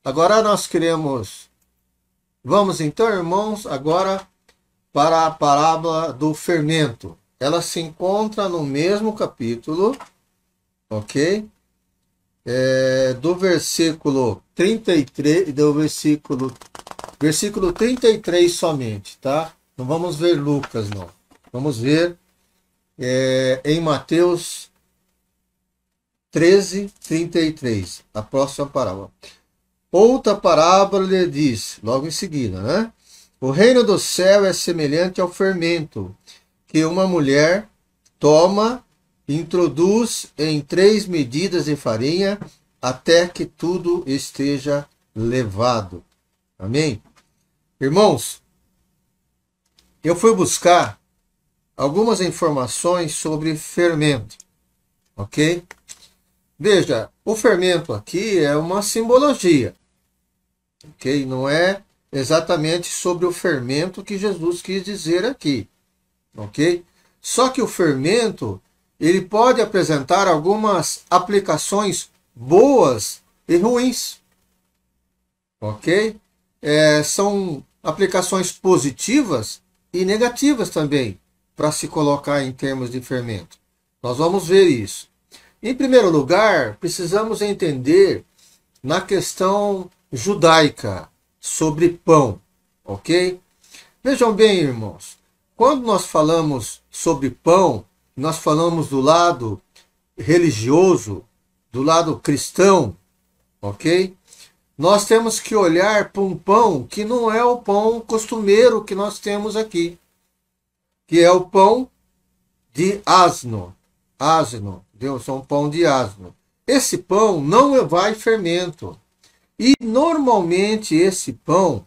Agora nós queremos... Vamos então, irmãos, agora para a parábola do fermento. Ela se encontra no mesmo capítulo, ok? Do versículo 33, versículo 33 somente, tá? Não vamos ver Lucas, não. Vamos ver em Mateus 13, 33, a próxima parábola. Outra parábola lhe diz, logo em seguida, né? O reino do céu é semelhante ao fermento que uma mulher toma e introduz em 3 medidas de farinha até que tudo esteja levado. Amém? Irmãos, eu fui buscar algumas informações sobre fermento, ok? Veja, o fermento aqui é uma simbologia, ok? Não é exatamente sobre o fermento que Jesus quis dizer aqui, ok? Só que o fermento, ele pode apresentar algumas aplicações boas e ruins, ok? São aplicações positivas e negativas também, para se colocar em termos de fermento. Nós vamos ver isso. Em primeiro lugar, precisamos entender na questão judaica sobre pão, ok? Vejam bem, irmãos, quando nós falamos sobre pão, nós falamos do lado religioso, do lado cristão, ok? Nós temos que olhar para um pão que não é o pão costumeiro que nós temos aqui, que é o pão de asno. Asno, Deus, é um pão de asno. Esse pão não vai fermento. E normalmente esse pão,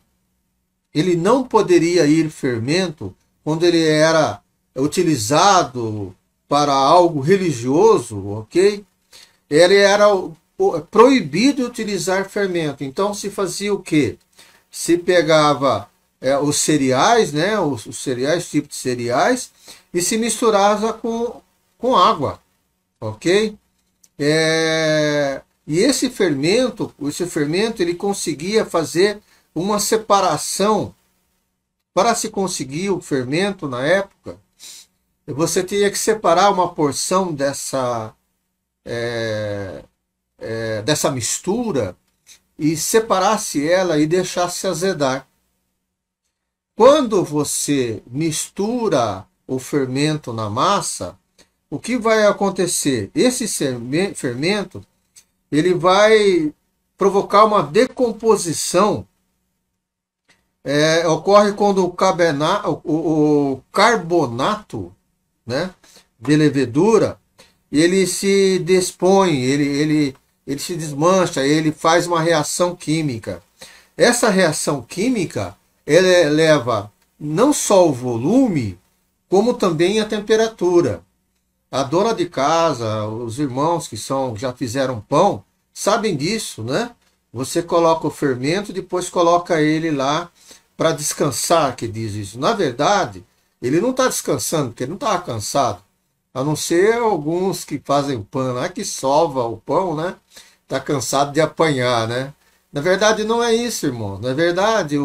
ele não poderia ir fermento quando ele era utilizado para algo religioso, ok? Ele era proibido utilizar fermento. Então se fazia o quê? Se pegava os cereais, né? Os cereais, tipo de cereais, e se misturava com água, ok? E esse fermento ele conseguia fazer uma separação. Para se conseguir o fermento na época, você tinha que separar uma porção dessa mistura e separasse ela e deixasse azedar. Quando você mistura o fermento na massa, o que vai acontecer? Esse fermento ele vai provocar uma decomposição. Ocorre quando o carbonato, né, de levedura, ele se dispõe, ele se desmancha, ele faz uma reação química. Essa reação química ela eleva não só o volume, como também a temperatura. A dona de casa, os irmãos que já fizeram pão, sabem disso, né? Você coloca o fermento, depois coloca ele lá para descansar, que diz isso. Na verdade, ele não está descansando, porque ele não estava cansado. A não ser alguns que fazem o pão, né? Que sova o pão, né? Está cansado de apanhar, né? Na verdade, não é isso, irmão. Na verdade,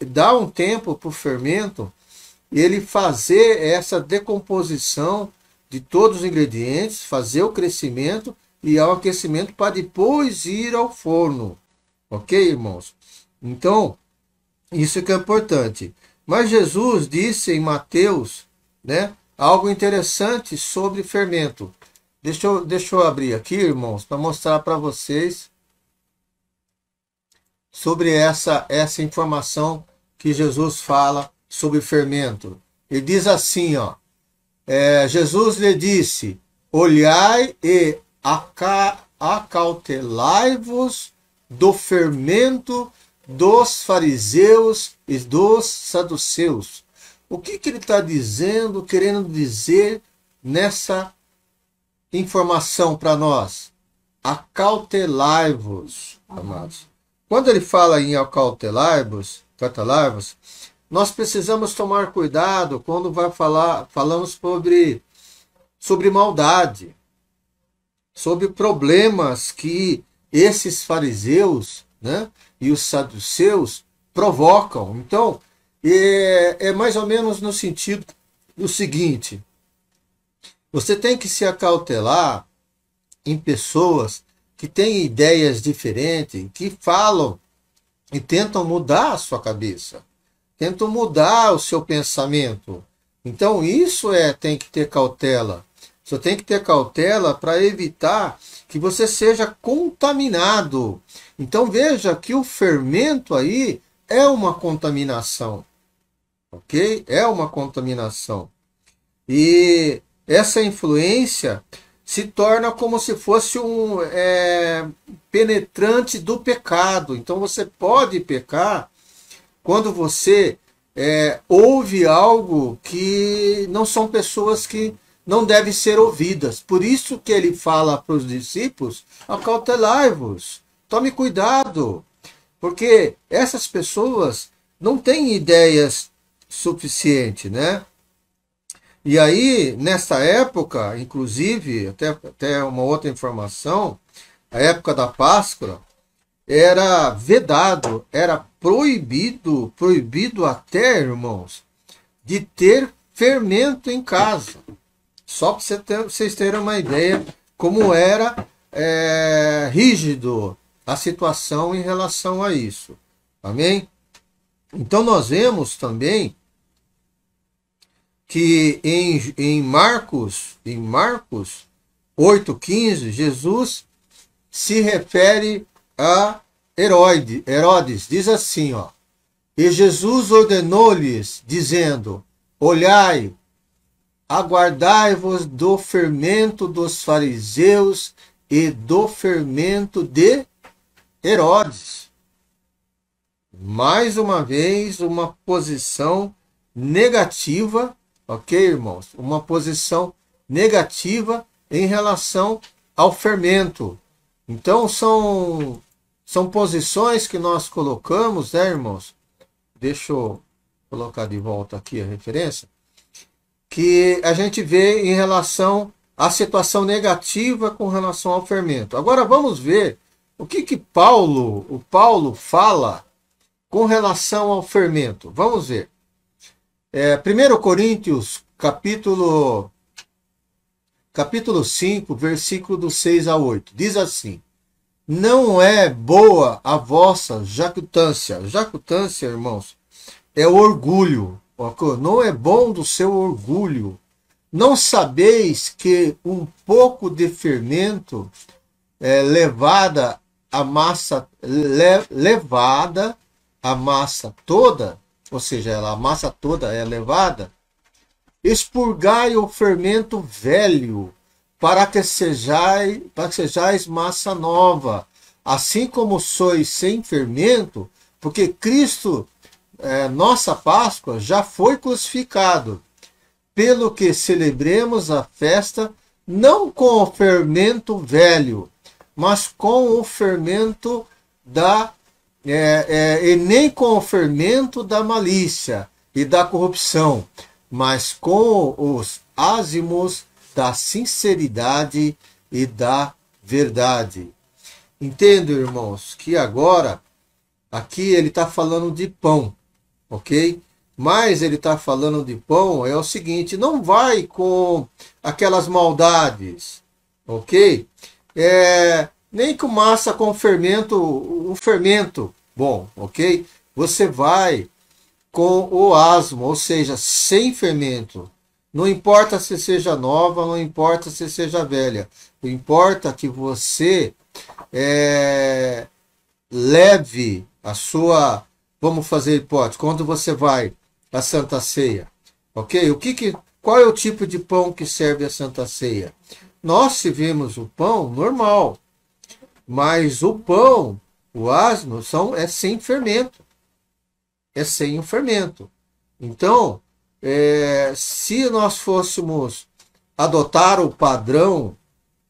dá um tempo para o fermento ele fazer essa decomposição de todos os ingredientes, fazer o crescimento e ao aquecimento para depois ir ao forno. Ok, irmãos? Então, isso que é importante. Mas Jesus disse em Mateus, né, algo interessante sobre fermento. Deixa eu abrir aqui, irmãos, para mostrar para vocês sobre essa informação que Jesus fala sobre fermento. Ele diz assim, ó, Jesus lhe disse, olhai e acautelai-vos do fermento dos fariseus e dos saduceus. O que ele está dizendo, querendo dizer nessa informação para nós? Acautelai-vos, amados. Quando ele fala em acautelai-vos, nós precisamos tomar cuidado quando falamos sobre maldade, sobre problemas que esses fariseus, né, e os saduceus provocam. Então, é mais ou menos no sentido do seguinte: você tem que se acautelar em pessoas que têm ideias diferentes, que falam e tentam mudar a sua cabeça, tentam mudar o seu pensamento. Então, isso tem que ter cautela. Você tem que ter cautela para evitar que você seja contaminado. Então, veja que o fermento aí é uma contaminação. Ok? É uma contaminação. E essa influência se torna como se fosse um penetrante do pecado. Então você pode pecar quando você ouve algo que não são pessoas que não devem ser ouvidas. Por isso que ele fala para os discípulos: acautelai-vos, tome cuidado, porque essas pessoas não têm ideias suficientes, né? E aí, nessa época, inclusive, até uma outra informação, a época da Páscoa, era vedado, era proibido até, irmãos, de ter fermento em casa. Só para vocês terem uma ideia como era rígido a situação em relação a isso. Amém? Então nós vemos também que em Marcos 8,15, Jesus se refere a Herodes. Diz assim, ó: e Jesus ordenou-lhes, dizendo: olhai, aguardai-vos do fermento dos fariseus e do fermento de Herodes. Mais uma vez, uma posição negativa. Ok, irmãos? Uma posição negativa em relação ao fermento. Então, são posições que nós colocamos, né, irmãos? Deixa eu colocar de volta aqui a referência. Que a gente vê em relação à situação negativa com relação ao fermento. Agora, vamos ver o que Paulo fala com relação ao fermento. Vamos ver. 1 Coríntios, capítulo 5, versículo do 6 a 8. Diz assim: não é boa a vossa jactância. Jactância, irmãos, é orgulho. Não é bom do seu orgulho. Não sabeis que um pouco de fermento levada a massa toda, ou seja, a massa toda é levada? Expurgai o fermento velho, para que sejais massa nova, assim como sois sem fermento, porque Cristo, nossa Páscoa, já foi crucificado, pelo que celebremos a festa não com o fermento velho, mas com o fermento e nem com o fermento da malícia e da corrupção, mas com os ázimos da sinceridade e da verdade. Entendo, irmãos, que agora, aqui ele está falando de pão, ok? Mas ele está falando de pão é o seguinte: não vai com aquelas maldades, ok? Nem com massa com fermento, um fermento bom, ok? Você vai com o asmo, ou seja, sem fermento. Não importa se seja nova, não importa se seja velha. O importa é que você leve a sua... Vamos fazer hipótese. Quando você vai à Santa Ceia, ok? Qual é o tipo de pão que serve a Santa Ceia? Nós servimos o pão normal. Mas o pão, o asno, é sem fermento. É sem o fermento. Então, se nós fôssemos adotar o padrão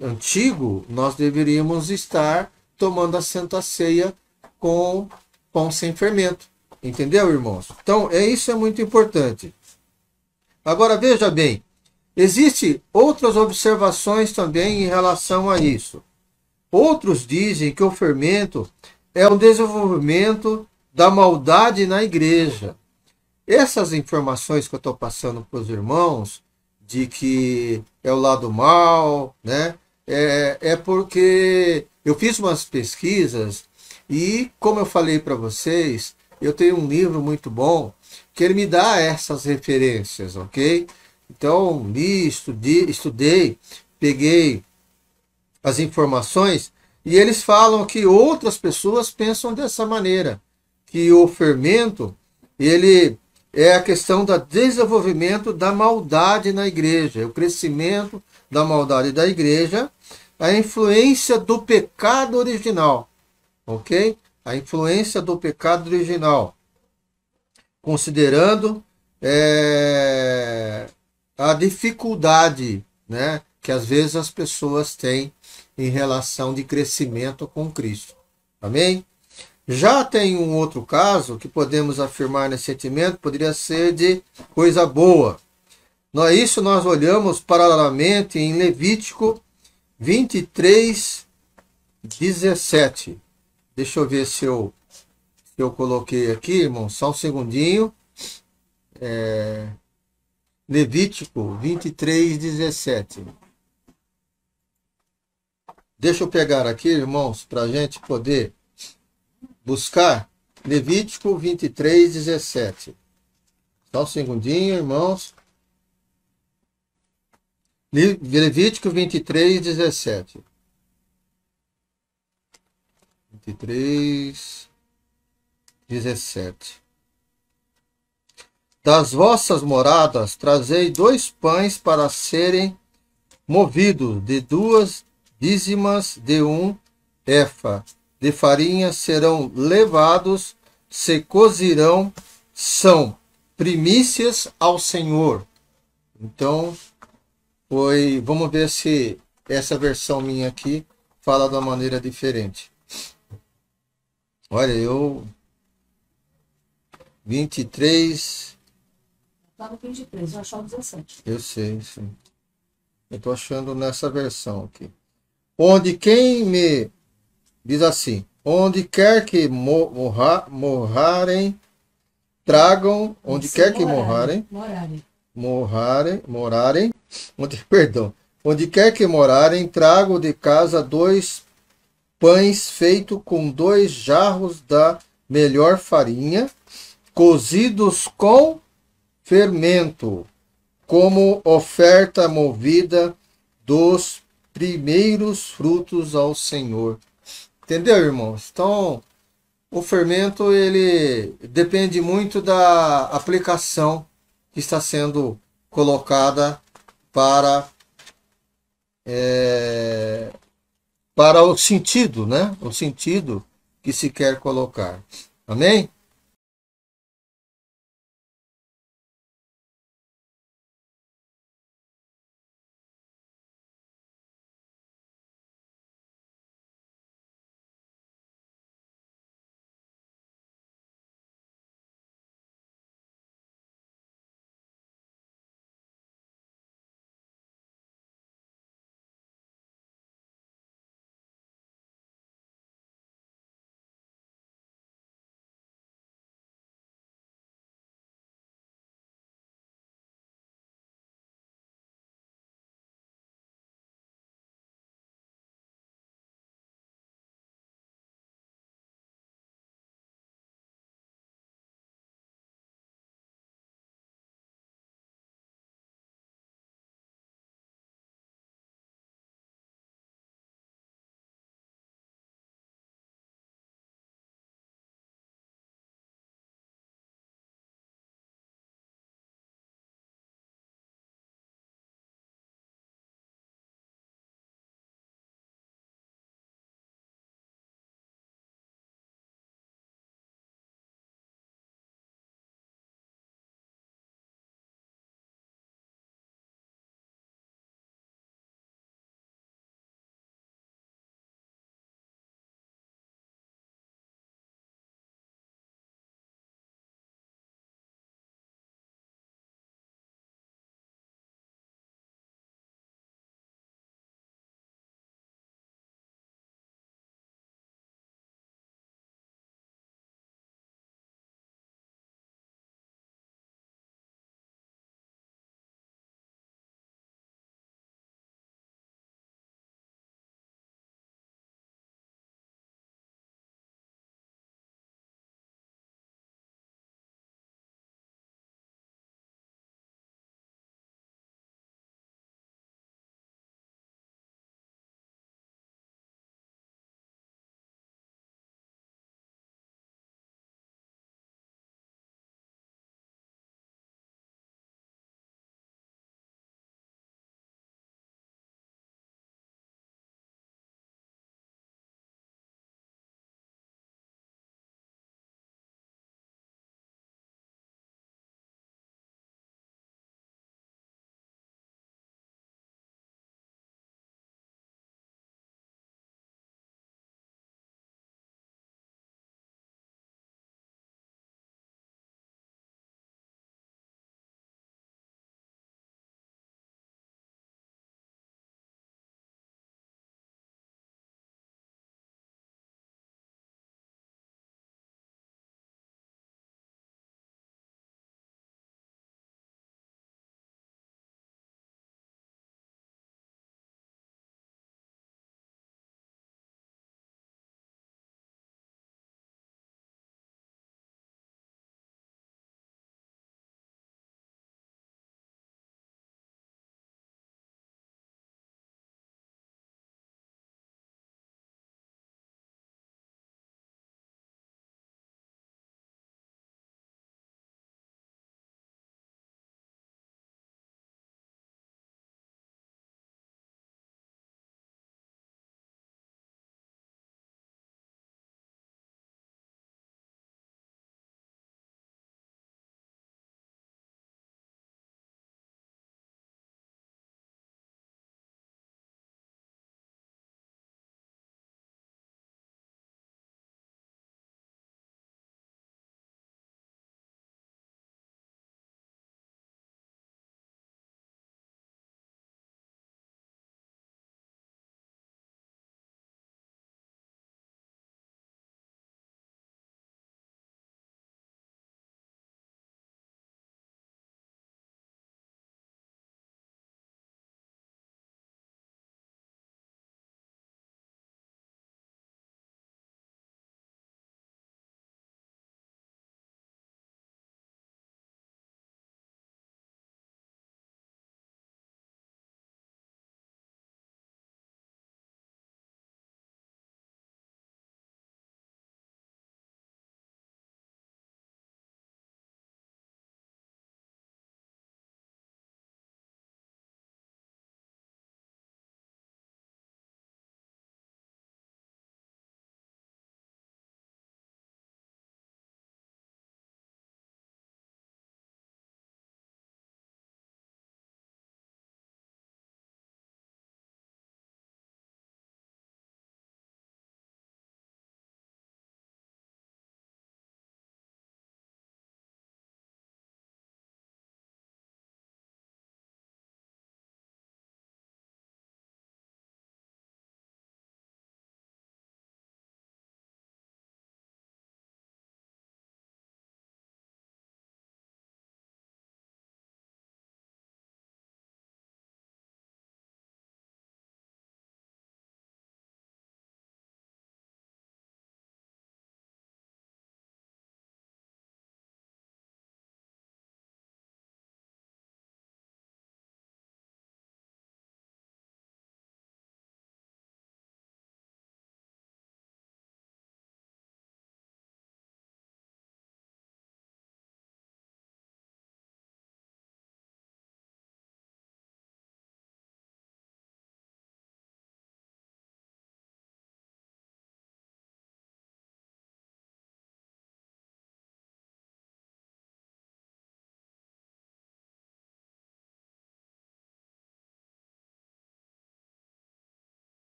antigo, nós deveríamos estar tomando a Santa Ceia com pão sem fermento. Entendeu, irmãos? Então, isso é muito importante. Agora, veja bem, existem outras observações também em relação a isso. Outros dizem que o fermento é o desenvolvimento da maldade na igreja. Essas informações que eu estou passando para os irmãos, de que é o lado mal, né? É porque eu fiz umas pesquisas e, como eu falei para vocês, eu tenho um livro muito bom que ele me dá essas referências, ok? Então, li, estudei, peguei as informações e eles falam que outras pessoas pensam dessa maneira, que o fermento, ele é a questão do desenvolvimento da maldade na igreja, o crescimento da maldade da igreja, a influência do pecado original, ok? A influência do pecado original, considerando a dificuldade, né, que às vezes as pessoas têm em relação de crescimento com Cristo. Amém? Já tem um outro caso que podemos afirmar nesse sentimento, poderia ser de coisa boa. Isso nós olhamos paralelamente em Levítico 23, 17. Deixa eu ver se eu coloquei aqui, irmão, só um segundinho. Levítico 23, 17. Deixa eu pegar aqui, irmãos, para a gente poder buscar. Levítico 23, 17. Só um segundinho, irmãos. Levítico 23, 17. 23, 17. Das vossas moradas trazei 2 pães para serem movidos, de 2 dízimas de 1 efa de farinha serão levados, se cozirão, são primícias ao Senhor. Então, vamos ver se essa versão minha aqui fala de uma maneira diferente. Olha, 23... Está no 23, eu achava 17. Eu sei, sim. Eu estou achando nessa versão aqui. Onde quem me... Diz assim, onde quer que morrarem, tragam, onde quer que morrarem, onde quer que morarem, trago de casa 2 pães feitos com 2 jarros da melhor farinha, cozidos com fermento, como oferta movida dos primeiros frutos ao Senhor. Entendeu, irmãos? Então, o fermento, ele depende muito da aplicação que está sendo colocada para o sentido, né? O sentido que se quer colocar. Amém?